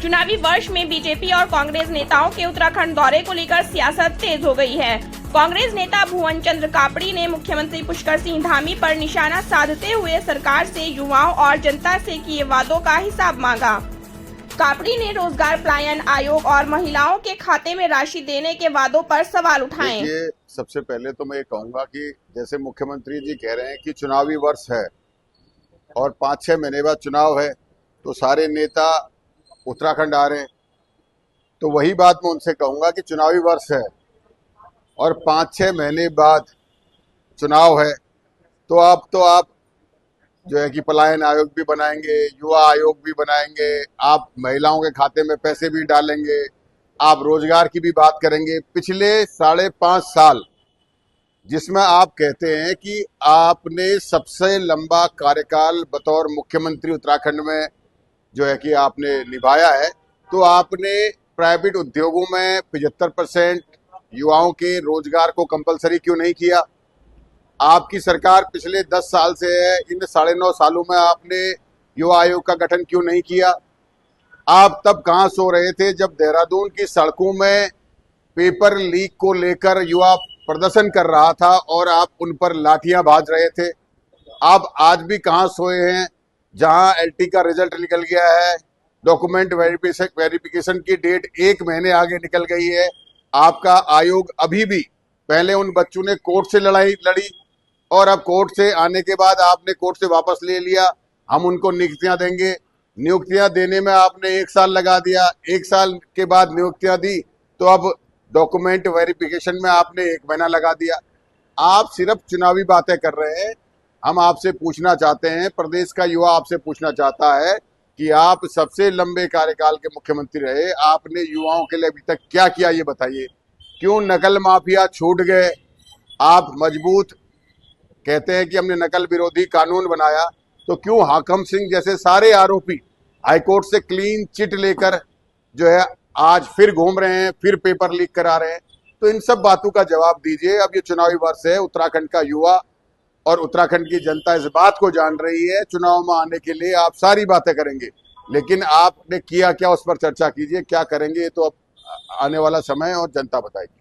चुनावी वर्ष में बीजेपी और कांग्रेस नेताओं के उत्तराखंड दौरे को लेकर सियासत तेज हो गई है। कांग्रेस नेता भुवन चंद्र कापड़ी ने मुख्यमंत्री पुष्कर सिंह धामी पर निशाना साधते हुए सरकार से युवाओं और जनता से किए वादों का हिसाब मांगा। कापड़ी ने रोजगार पलायन आयोग और महिलाओं के खाते में राशि देने के वादों पर सवाल उठाए। सबसे पहले तो मैं ये कहूंगा कि जैसे मुख्यमंत्री जी कह रहे हैं कि चुनावी वर्ष है और 5-6 महीने बाद चुनाव है, तो सारे नेता उत्तराखंड आ रहे हैं, तो वही बात मैं उनसे कहूंगा कि चुनावी वर्ष है और 5-6 महीने बाद चुनाव है, तो आप जो है कि पलायन आयोग भी बनाएंगे, युवा आयोग भी बनाएंगे, आप महिलाओं के खाते में पैसे भी डालेंगे, आप रोजगार की भी बात करेंगे। पिछले 5.5 साल जिसमें आप कहते हैं कि आपने सबसे लंबा कार्यकाल बतौर मुख्यमंत्री उत्तराखंड में जो है कि आपने निभाया है, तो आपने प्राइवेट उद्योगों में 75% युवाओं के रोजगार को कंपलसरी क्यों नहीं किया? आपकी सरकार पिछले 10 साल से है, इन 9.5 सालों में आपने युवा आयोग का गठन क्यों नहीं किया? आप तब कहां सो रहे थे जब देहरादून की सड़कों में पेपर लीक को लेकर युवा प्रदर्शन कर रहा था और आप उन पर लाठियां भाज रहे थे? आप आज भी कहां सोए हैं जहां एलटी का रिजल्ट निकल गया है, डॉक्यूमेंट वेरिफिकेशन की डेट 1 महीने आगे निकल गई है। आपका आयोग अभी भी, पहले उन बच्चों ने कोर्ट से लड़ी और अब कोर्ट से आने के बाद आपने कोर्ट से वापस ले लिया, हम उनको नियुक्तियां देंगे। नियुक्तियां देने में आपने 1 साल लगा दिया, 1 साल के बाद नियुक्तियां दी तो अब डॉक्यूमेंट वेरिफिकेशन में आपने 1 महीना लगा दिया। आप सिर्फ चुनावी बातें कर रहे हैं। हम आपसे पूछना चाहते हैं, प्रदेश का युवा आपसे पूछना चाहता है कि आप सबसे लंबे कार्यकाल के मुख्यमंत्री रहे, आपने युवाओं के लिए अभी तक क्या किया ये बताइए। क्यों नकल माफिया छूट गए? आप मजबूत कहते हैं कि हमने नकल विरोधी कानून बनाया, तो क्यों हाकम सिंह जैसे सारे आरोपी हाईकोर्ट से क्लीन चिट लेकर जो है आज फिर घूम रहे हैं, फिर पेपर लीक करा रहे हैं? तो इन सब बातों का जवाब दीजिए। अब ये चुनावी वर्ष है, उत्तराखंड का युवा और उत्तराखंड की जनता इस बात को जान रही है। चुनाव में आने के लिए आप सारी बातें करेंगे, लेकिन आपने किया क्या उस पर चर्चा कीजिए। क्या करेंगे ये तो अब आने वाला समय और जनता बताएगी।